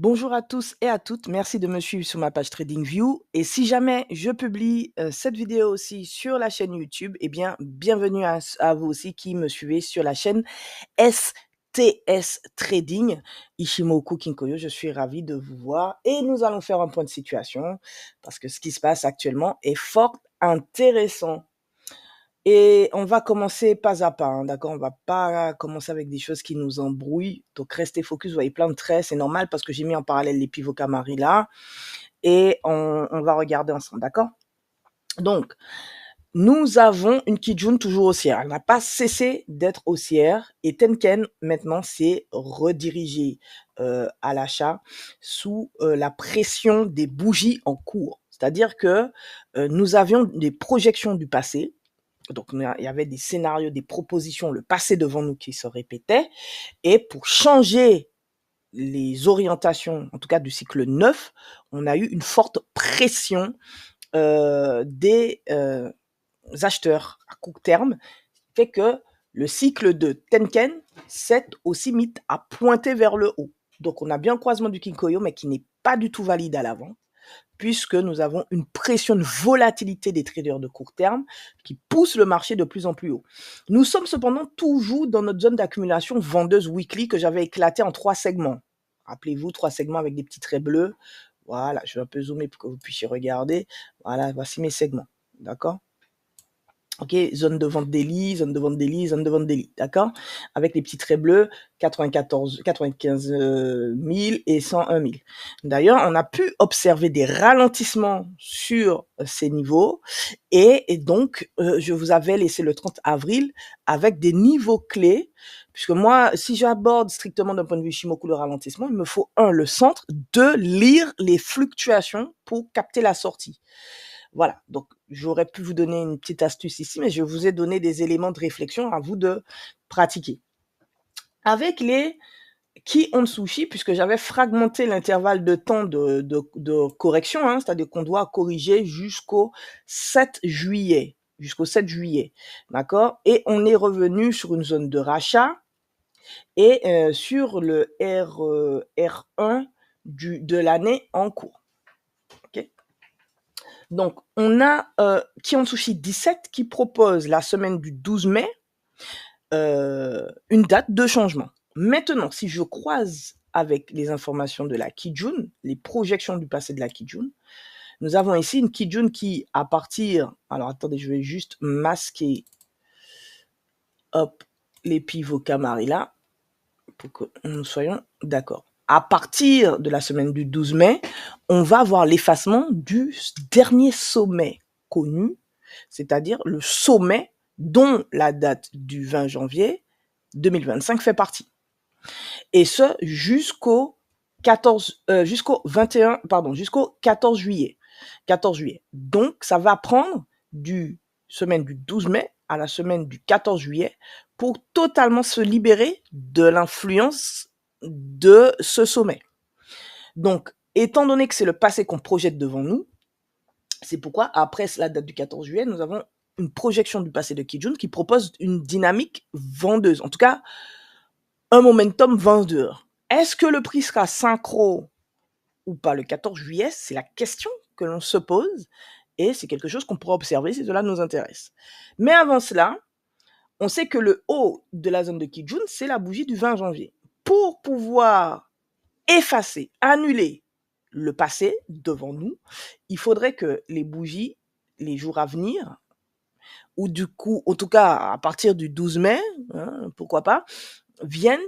Bonjour à tous et à toutes, merci de me suivre sur ma page TradingView et si jamais je publie cette vidéo aussi sur la chaîne YouTube, eh bien bienvenue à vous aussi qui me suivez sur la chaîne STS Trading, Ishimoku Kinkoyo, je suis ravi de vous voir et nous allons faire un point de situation parce que ce qui se passe actuellement est fort intéressant. Et on va commencer pas à pas, hein, d'accord? On va pas commencer avec des choses qui nous embrouillent. Donc, restez focus. Vous voyez plein de traits, c'est normal parce que j'ai mis en parallèle les pivots Camari là. Et on va regarder ensemble, d'accord? Donc, nous avons une Kijun toujours haussière. Elle n'a pas cessé d'être haussière. Et Tenken, maintenant, s'est redirigé à l'achat sous la pression des bougies en cours. C'est-à-dire que nous avions des projections du passé. Donc, il y avait des scénarios, des propositions, le passé devant nous qui se répétaient. Et pour changer les orientations, en tout cas du cycle 9, on a eu une forte pression des acheteurs à court terme, qui fait que le cycle de Tenken s'est aussi mis à pointer vers le haut. Donc, on a bien un croisement du Kinkoyo, mais qui n'est pas du tout valide à l'avant, puisque nous avons une pression, une volatilité des traders de court terme qui pousse le marché de plus en plus haut. Nous sommes cependant toujours dans notre zone d'accumulation vendeuse weekly que j'avais éclatée en 3 segments. Rappelez-vous, 3 segments avec des petits traits bleus. Voilà, je vais un peu zoomer pour que vous puissiez regarder. Voilà, voici mes segments. D'accord? Ok, zone de vente daily, zone de vente daily, zone de vente daily, d'accord? Avec les petits traits bleus, 95 000 et 101 000. D'ailleurs, on a pu observer des ralentissements sur ces niveaux et donc, je vous avais laissé le 30 avril avec des niveaux clés, puisque moi, si j'aborde strictement d'un point de vue Shimoku le ralentissement, il me faut, le centre, 2, lire les fluctuations pour capter la sortie. Voilà, donc j'aurais pu vous donner une petite astuce ici, mais je vous ai donné des éléments de réflexion à vous de pratiquer. Avec les Ki Onsushi, puisque j'avais fragmenté l'intervalle de temps de correction, hein, c'est-à-dire qu'on doit corriger jusqu'au 7 juillet. Jusqu'au 7 juillet, d'accord? Et on est revenu sur une zone de rachat et sur le R1 de l'année en cours. Donc, on a Kiantsushi 17 qui propose la semaine du 12 mai une date de changement. Maintenant, si je croise avec les informations de la Kijun, les projections du passé de la Kijun, nous avons ici une Kijun qui, à partir... Alors, attendez, je vais juste masquer les pivots Camari là, pour que nous soyons d'accord. À partir de la semaine du 12 mai, on va avoir l'effacement du dernier sommet connu, c'est-à-dire le sommet dont la date du 20 janvier 2025 fait partie. Et ce, jusqu'au 14 juillet. 14 juillet. Donc, ça va prendre du semaine du 12 mai à la semaine du 14 juillet pour totalement se libérer de l'influence de ce sommet. Donc, étant donné que c'est le passé qu'on projette devant nous, c'est pourquoi, après la date du 14 juillet, nous avons une projection du passé de Kijun qui propose une dynamique vendeuse. En tout cas, un momentum vendeur. Est-ce que le prix sera synchro ou pas le 14 juillet? C'est la question que l'on se pose et c'est quelque chose qu'on pourra observer si cela nous intéresse. Mais avant cela, on sait que le haut de la zone de Kijun, c'est la bougie du 20 janvier. Pour pouvoir effacer, annuler le passé devant nous, il faudrait que les bougies, les jours à venir, ou du coup, en tout cas à partir du 12 mai, hein, pourquoi pas, viennent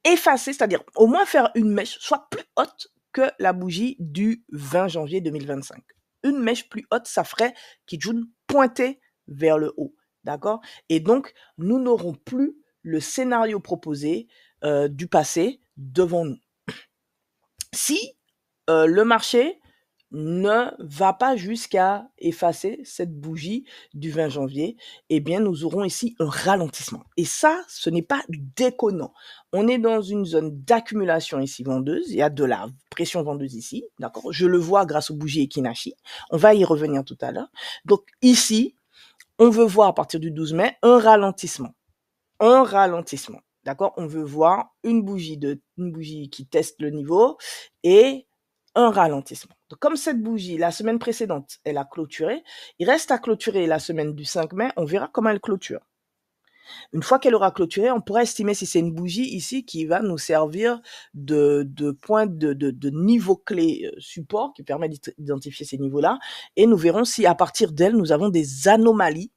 effacer, c'est-à-dire au moins faire une mèche soit plus haute que la bougie du 20 janvier 2025. Une mèche plus haute, ça ferait Kijun pointer vers le haut, d'accord? Et donc, nous n'aurons plus le scénario proposé du passé devant nous. Si le marché ne va pas jusqu'à effacer cette bougie du 20 janvier, eh bien, nous aurons ici un ralentissement. Et ça, ce n'est pas déconnant. On est dans une zone d'accumulation ici vendeuse. Il y a de la pression vendeuse ici, d'accord? Je le vois grâce aux bougies Ekinashi. On va y revenir tout à l'heure. Donc, ici, on veut voir à partir du 12 mai un ralentissement. Un ralentissement, D'accord? On veut voir une bougie qui teste le niveau et un ralentissement. Donc, comme cette bougie, la semaine précédente, elle a clôturé, il reste à clôturer la semaine du 5 mai, on verra comment elle clôture. Une fois qu'elle aura clôturé, on pourra estimer si c'est une bougie ici qui va nous servir de point de niveau clé support qui permet d'identifier ces niveaux-là. Et nous verrons si à partir d'elle, nous avons des anomalies,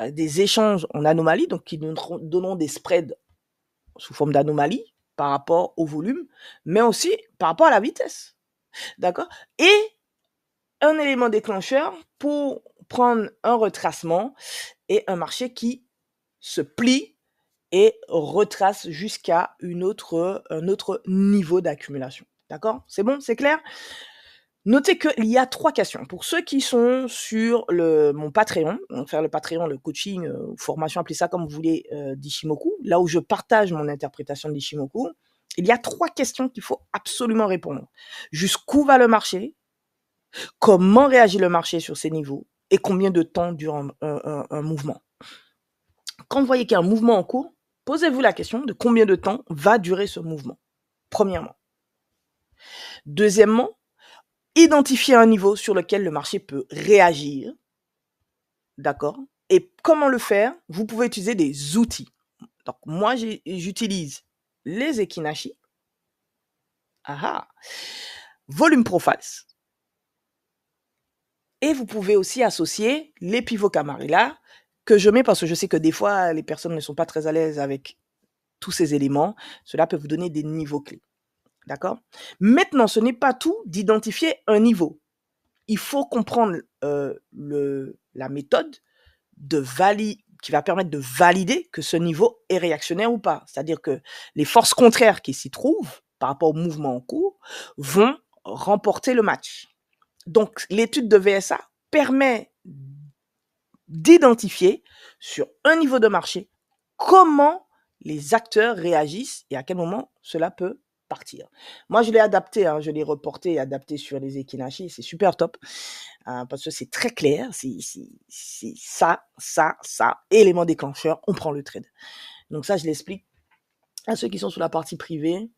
des échanges en anomalies, donc qui nous donneront des spreads sous forme d'anomalies par rapport au volume, mais aussi par rapport à la vitesse. D'accord? Et un élément déclencheur pour prendre un retracement et un marché qui se plie et retrace jusqu'à un autre niveau d'accumulation. D'accord? C'est bon? C'est clair? Notez qu'il y a 3 questions. Pour ceux qui sont sur mon Patreon, donc faire le Patreon, le coaching, formation, appelez ça comme vous voulez, d'Ishimoku, là où je partage mon interprétation d'Ishimoku, il y a 3 questions qu'il faut absolument répondre. Jusqu'où va le marché? Comment réagit le marché sur ces niveaux? Et combien de temps dure un mouvement? Quand vous voyez qu'il y a un mouvement en cours, posez-vous la question de combien de temps va durer ce mouvement, premièrement. Deuxièmement, identifiez un niveau sur lequel le marché peut réagir. D'accord? Et comment le faire? Vous pouvez utiliser des outils. Donc, moi, j'utilise les Ekinashi. Volume Profiles. Et vous pouvez aussi associer les pivots Camarilla que je mets parce que je sais que des fois, les personnes ne sont pas très à l'aise avec tous ces éléments. Cela peut vous donner des niveaux clés. D'accord? Maintenant, ce n'est pas tout d'identifier un niveau. Il faut comprendre la méthode qui va permettre de valider que ce niveau est réactionnaire ou pas. C'est-à-dire que les forces contraires qui s'y trouvent par rapport au mouvement en cours vont remporter le match. Donc, l'étude de VSA permet d'identifier sur un niveau de marché comment les acteurs réagissent et à quel moment cela peut partir. Moi, je l'ai adapté, je l'ai reporté et adapté sur les Ekinashi, c'est super top, parce que c'est très clair, c'est ça, élément déclencheur, on prend le trade. Donc ça, je l'explique à ceux qui sont sur la partie privée.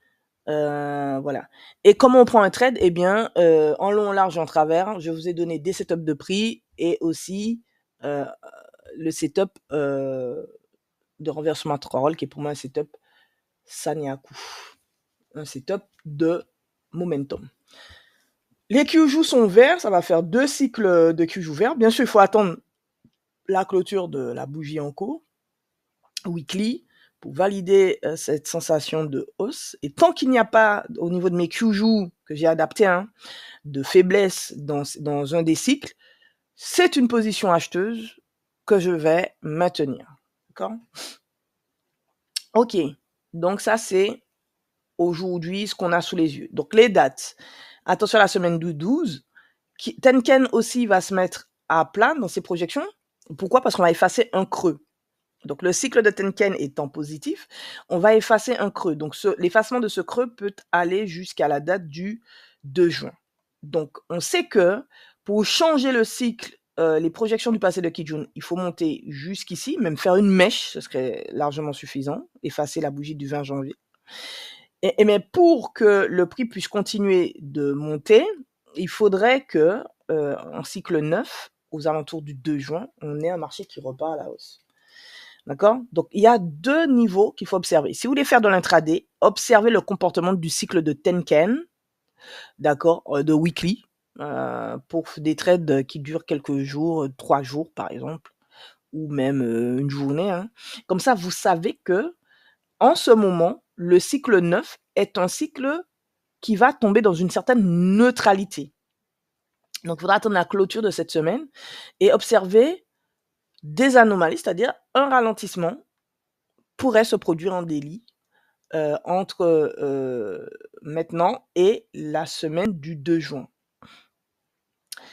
Voilà. Et comment on prend un trade? Eh bien, en long, en large et en travers, je vous ai donné des setups de prix et aussi le setup de renversement intra-roll qui est pour moi un setup Sanyaku. Un setup de momentum. Les Kyuju sont verts, ça va faire 2 cycles de Kyuju verts. Bien sûr, il faut attendre la clôture de la bougie en cours, weekly, pour valider cette sensation de hausse. Et tant qu'il n'y a pas, au niveau de mes Kyuju que j'ai adapté, de faiblesse dans un des cycles, c'est une position acheteuse que je vais maintenir. D'accord? Ok, donc ça c'est aujourd'hui ce qu'on a sous les yeux. Donc les dates. Attention à la semaine du 12. Tenken aussi va se mettre à plat dans ses projections. Pourquoi? Parce qu'on va effacer un creux. Donc le cycle de Tenken étant positif, on va effacer un creux. Donc l'effacement de ce creux peut aller jusqu'à la date du 2 juin. Donc on sait que pour changer le cycle, les projections du passé de Kijun, il faut monter jusqu'ici, même faire une mèche, ce serait largement suffisant, effacer la bougie du 20 janvier. Mais pour que le prix puisse continuer de monter, il faudrait que en cycle 9, aux alentours du 2 juin, on ait un marché qui repart à la hausse. D'accord? Donc, il y a 2 niveaux qu'il faut observer. Si vous voulez faire de l'intraday, observez le comportement du cycle de Tenken, d'accord, de weekly, pour des trades qui durent quelques jours, 3 jours par exemple, ou même une journée. Comme ça, vous savez que en ce moment, le cycle 9 est un cycle qui va tomber dans une certaine neutralité. Donc, il faudra attendre la clôture de cette semaine et observer des anomalies, c'est-à-dire un ralentissement pourrait se produire en daily entre maintenant et la semaine du 2 juin.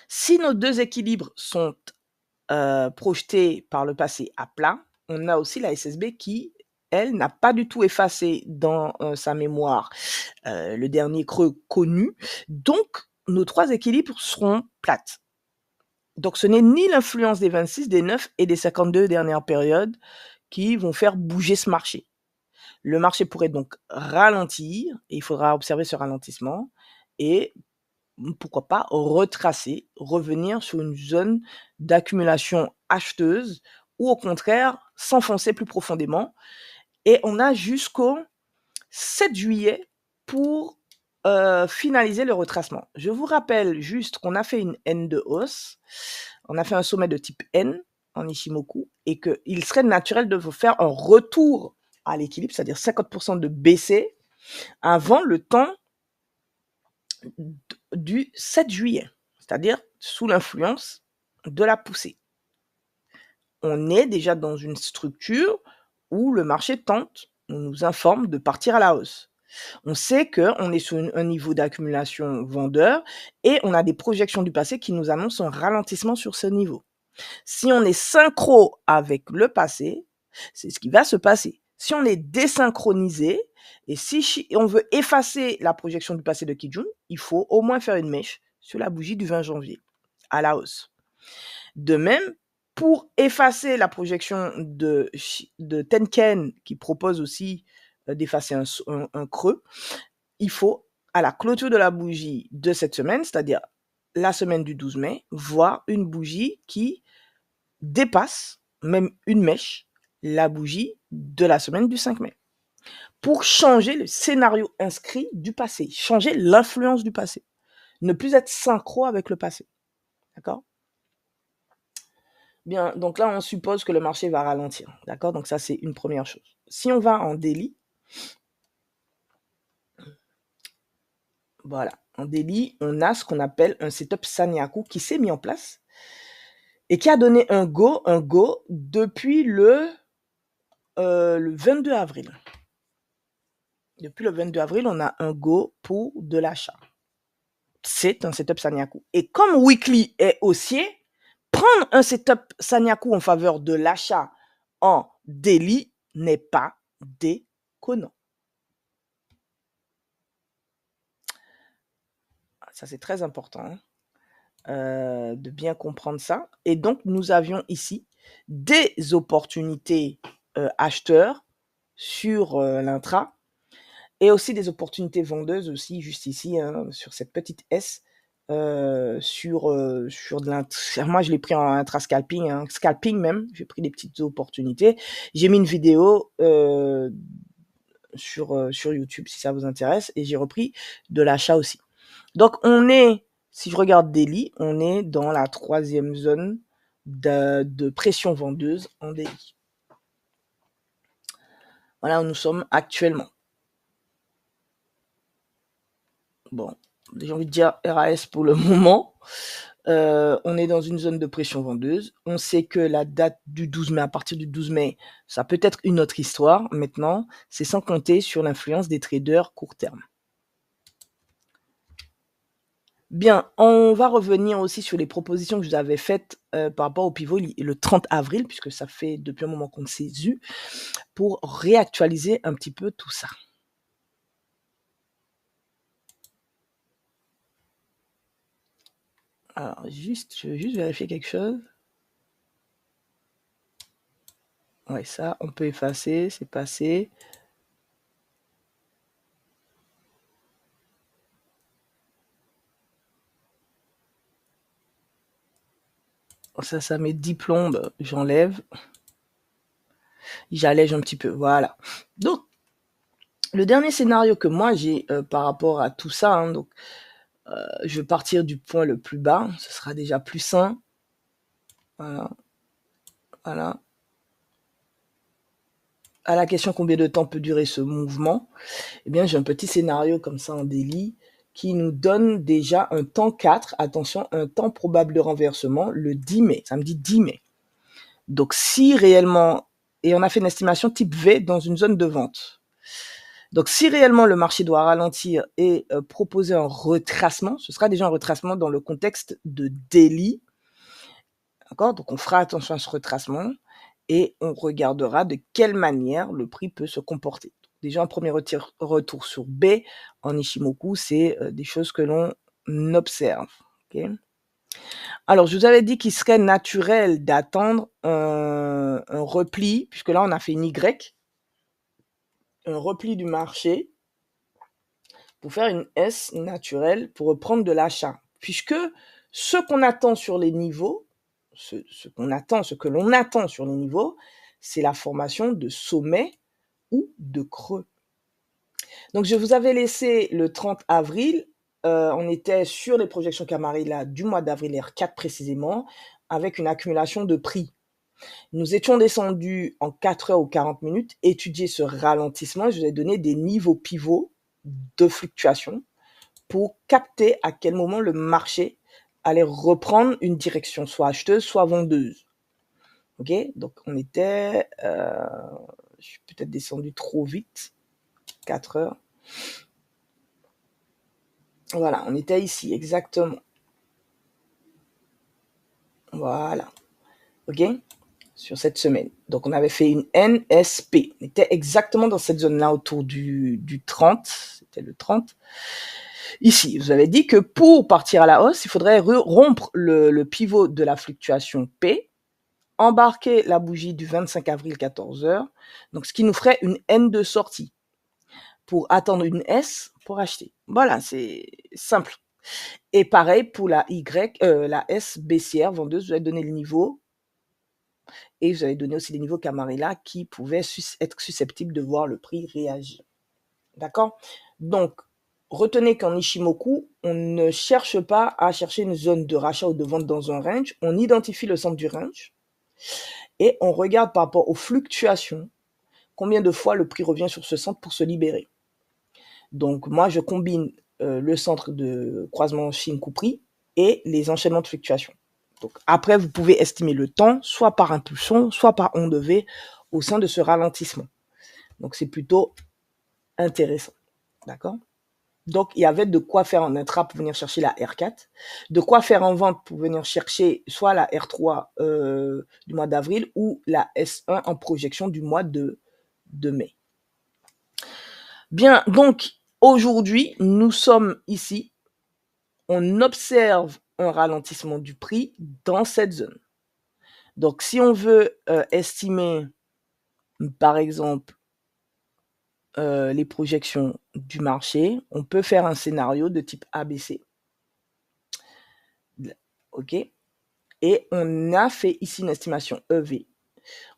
Si nos 2 équilibres sont projetés par le passé à plat, on a aussi la SSB qui, elle, n'a pas du tout effacé dans sa mémoire le dernier creux connu. Donc, nos 3 équilibres seront plates. Donc, ce n'est ni l'influence des 26, des 9 et des 52 dernières périodes qui vont faire bouger ce marché. Le marché pourrait donc ralentir et il faudra observer ce ralentissement et pourquoi pas retracer, revenir sur une zone d'accumulation acheteuse ou au contraire s'enfoncer plus profondément. Et on a jusqu'au 7 juillet pour finaliser le retracement. Je vous rappelle juste qu'on a fait une N de hausse, on a fait un sommet de type N en Ichimoku et qu'il serait naturel de vous faire un retour à l'équilibre, c'est-à-dire 50% de baissée avant le temps du 7 juillet, c'est-à-dire sous l'influence de la poussée. On est déjà dans une structure où le marché tente, on nous informe de partir à la hausse. On sait qu'on est sur un niveau d'accumulation vendeur et on a des projections du passé qui nous annoncent un ralentissement sur ce niveau. Si on est synchro avec le passé, c'est ce qui va se passer. Si on est désynchronisé et si on veut effacer la projection du passé de Kijun, il faut au moins faire une mèche sur la bougie du 20 janvier à la hausse. De même, pour effacer la projection de Tenken qui propose aussi d'effacer un creux, il faut à la clôture de la bougie de cette semaine, c'est-à-dire la semaine du 12 mai, voir une bougie qui dépasse, même une mèche, la bougie de la semaine du 5 mai. Pour changer le scénario inscrit du passé, changer l'influence du passé. Ne plus être synchro avec le passé. D'accord ? Bien, donc là, on suppose que le marché va ralentir. D'accord ? Donc ça, c'est une première chose. Si on va en daily, voilà, en daily, on a ce qu'on appelle un setup Sanyaku qui s'est mis en place et qui a donné un go depuis le 22 avril. Depuis le 22 avril, on a un go pour de l'achat. C'est un setup Sanyaku. Et comme weekly est haussier, prendre un setup Sanyaku en faveur de l'achat en daily n'est pas déconnant. Ça, c'est très important de bien comprendre ça. Et donc, nous avions ici des opportunités acheteurs sur l'intra et aussi des opportunités vendeuses aussi, juste ici, sur cette petite S, sur de l'intra. Moi, je l'ai pris en intra-scalping, scalping même. J'ai pris des petites opportunités. J'ai mis une vidéo sur YouTube si ça vous intéresse et j'ai repris de l'achat aussi. Donc, si je regarde daily, on est dans la 3e zone de pression vendeuse en daily. Voilà où nous sommes actuellement. Bon, j'ai envie de dire RAS pour le moment. On est dans une zone de pression vendeuse. On sait que la date du 12 mai, à partir du 12 mai, ça peut être une autre histoire. Maintenant, c'est sans compter sur l'influence des traders court terme. Bien, on va revenir aussi sur les propositions que je vous avais faites par rapport au pivot le 30 avril, puisque ça fait depuis un moment qu'on ne s'est vu, pour réactualiser un petit peu tout ça. Alors, je veux juste vérifier quelque chose. Ouais, ça, on peut effacer, c'est passé. Ça met 10 plombes, j'enlève. J'allège un petit peu, voilà. Donc, le dernier scénario que moi j'ai par rapport à tout ça, donc je vais partir du point le plus bas, ce sera déjà plus sain. Voilà. Voilà. À la question combien de temps peut durer ce mouvement, eh bien j'ai un petit scénario comme ça en daily qui nous donne déjà un temps 4, attention, un temps probable de renversement le 10 mai, samedi 10 mai. Donc si réellement, et on a fait une estimation type V dans une zone de vente. Donc si réellement le marché doit ralentir et proposer un retracement, ce sera déjà un retracement dans le contexte de daily. D'accord ? Donc on fera attention à ce retracement et on regardera de quelle manière le prix peut se comporter. Déjà un premier retour sur B en Ichimoku, c'est des choses que l'on observe. Okay ? Alors, je vous avais dit qu'il serait naturel d'attendre un repli, puisque là, on a fait une Y, un repli du marché pour faire une S naturelle pour reprendre de l'achat. Puisque ce qu'on attend sur les niveaux, ce que l'on attend sur les niveaux, c'est la formation de sommets ou de creux. Donc, je vous avais laissé le 30 avril. On était sur les projections Camarilla du mois d'avril R4 précisément, avec une accumulation de prix. Nous étions descendus en 4 heures ou 40 minutes, étudier ce ralentissement. Je vous ai donné des niveaux pivots de fluctuation pour capter à quel moment le marché allait reprendre une direction soit acheteuse, soit vendeuse. Ok, donc on était, je suis peut-être descendu trop vite, 4 heures. Voilà, on était ici, exactement. Voilà, ok, sur cette semaine. Donc on avait fait une NSP. On était exactement dans cette zone-là autour du 30, c'était le 30. Ici, vous avez dit que pour partir à la hausse, il faudrait rompre le pivot de la fluctuation P, embarquer la bougie du 25 avril 14 heures, donc ce qui nous ferait une N de sortie pour attendre une S pour acheter. Voilà, c'est simple. Et pareil pour la Y, la S baissière vendeuse, vous avez donné le niveau et vous avez donné aussi les niveaux Camarilla qui pouvaient être susceptibles de voir le prix réagir. D'accord? Donc, retenez qu'en Ishimoku, on ne cherche pas à chercher une zone de rachat ou de vente dans un range. On identifie le centre du range et on regarde par rapport aux fluctuations combien de fois le prix revient sur ce centre pour se libérer. Donc, moi, je combine le centre de croisement Shin-Kupri et les enchaînements de fluctuations. Donc, après, vous pouvez estimer le temps, soit par impulsion, soit par onde V au sein de ce ralentissement. Donc, c'est plutôt intéressant. D'accord? Donc, il y avait de quoi faire en intra pour venir chercher la R4, de quoi faire en vente pour venir chercher soit la R3 du mois d'avril ou la S1 en projection du mois de mai. Bien, donc, aujourd'hui, nous sommes ici. On observe un ralentissement du prix dans cette zone. Donc, si on veut estimer, par exemple, les projections du marché, on peut faire un scénario de type ABC. OK? Et on a fait ici une estimation EV.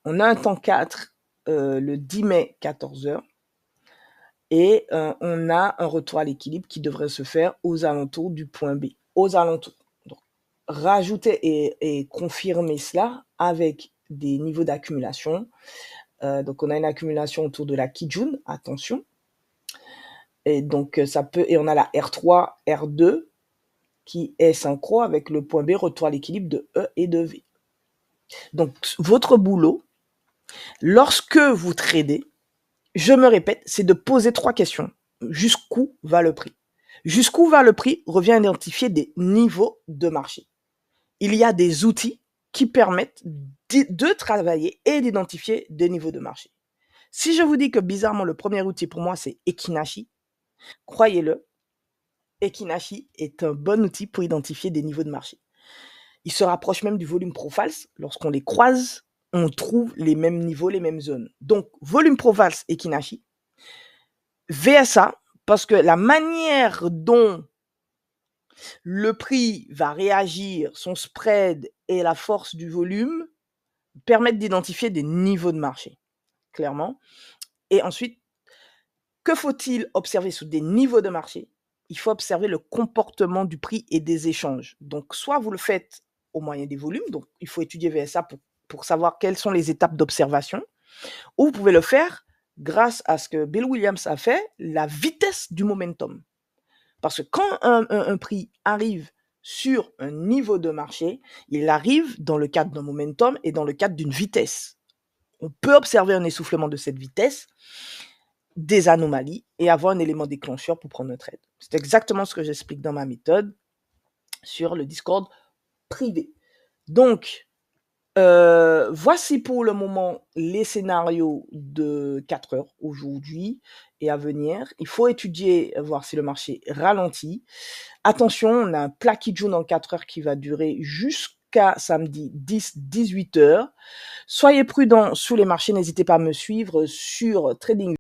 On a un temps 4 le 10 mai, 14 heures. Et on a un retour à l'équilibre qui devrait se faire aux alentours du point B. Aux alentours. Donc, rajouter et confirmer cela avec des niveaux d'accumulation. Donc, on a une accumulation autour de la Kijun, attention. Et donc, ça peut, et on a la R3, R2 qui est synchro avec le point B, retour à l'équilibre de E et de V. Donc, votre boulot, lorsque vous tradez, je me répète, c'est de poser 3 questions. Jusqu'où va le prix? Jusqu'où va le prix revient à identifier des niveaux de marché. Il y a des outils qui permettent de travailler et d'identifier des niveaux de marché. Si je vous dis que bizarrement, le premier outil pour moi, c'est Ekinashi, croyez-le, Ekinashi est un bon outil pour identifier des niveaux de marché. Il se rapproche même du volume pro-false. Lorsqu'on les croise, on trouve les mêmes niveaux, les mêmes zones. Donc, volume pro-false Ekinashi, VSA, parce que la manière dont le prix va réagir, son spread et la force du volume permettent d'identifier des niveaux de marché, clairement. Et ensuite, que faut-il observer sous des niveaux de marché? Il faut observer le comportement du prix et des échanges. Donc, soit vous le faites au moyen des volumes, donc il faut étudier VSA pour savoir quelles sont les étapes d'observation, ou vous pouvez le faire grâce à ce que Bill Williams a fait, la vitesse du momentum. Parce que quand un prix arrive sur un niveau de marché, il arrive dans le cadre d'un momentum et dans le cadre d'une vitesse. On peut observer un essoufflement de cette vitesse, des anomalies et avoir un élément déclencheur pour prendre un trade. C'est exactement ce que j'explique dans ma méthode sur le Discord privé. Donc, Voici pour le moment les scénarios de 4 heures aujourd'hui et à venir. Il faut étudier, voir si le marché ralentit. Attention, on a un plaquage dans 4 heures qui va durer jusqu'à samedi 10-18 heures. Soyez prudents sur les marchés, n'hésitez pas à me suivre sur Trading